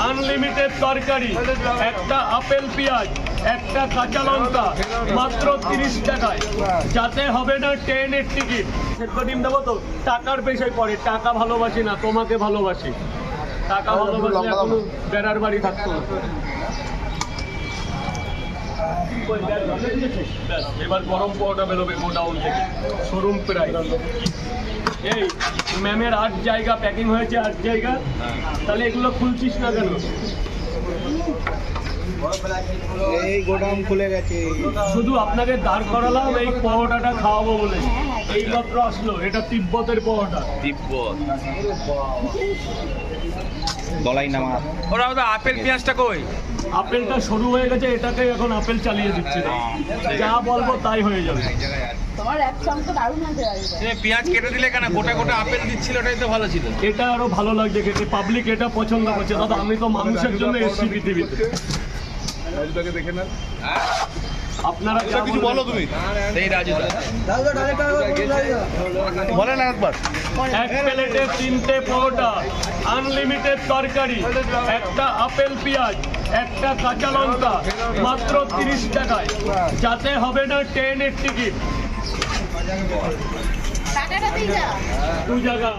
Unlimited তরকারি, একটা apple পেঁয়াজ, একটা কাঁচা লঙ্কা, মাত্র 30 টাকায়। যাতে হবে না ট্রেনের টিকিট। সেদ্ধ ডিম দেবো তো, টাকার পেশায় পড়ে। টাকা ভালোবাসি না, তোমাকে ভালোবাসি। টাকা ভালোবাসলে এখনো বেড়ার বাড়ি থাকতো না। এবার গরম পাওয়াটা বেরোবে গোডাউন থেকে, শোরুম প্রায়। এই ম্যামের 8 জায়গা প্যাকিং হয়েছে, 8 জায়গা। তাহলে এগুলো খুলছিস না কেন? এই গোডাউন খুলে গেছে। শুধু আপনাকে দাঁড় করালাম এই পরোটাটা খাওয়াবো বলে। এইমাত্র আসলো, এটা তিব্বতের পরোটা। তিব্বত দলাই নামা। ওরা আপেল পেঁয়াজটা কই? আপেলটা শুরু হয়ে গেছে, এটাকে এখন আপেল চালিয়ে দিচ্ছে। যা বলবো তাই হয়ে যাবে। তোমার এক চামচ দারুণ আছে। পেঁয়াজ কেটে দিলে কেন? গোটা গোটা আপেল দিচ্ছিল, ওটাই তো ভালো ছিল। এটা আরো ভালো লাগছে খেতে, পাবলিক এটা পছন্দ করছে। দাদা আমি তো মানুষের জন্য এসছি পৃথিবীতে। আপনারা কিছু বলো তুমি। সেই রাজু বলে না একবার। এক প্লেটে 3টে পরোটা, আনলিমিটেড তরকারি, একটা আপেল পেঁয়াজ, একটা কাঁচা লঙ্কা, মাত্র 30 টাকায়। যাতে হবে না ট্রেনের টিকিট। টাকাটা দিয়ে যা। 2 জায়গা।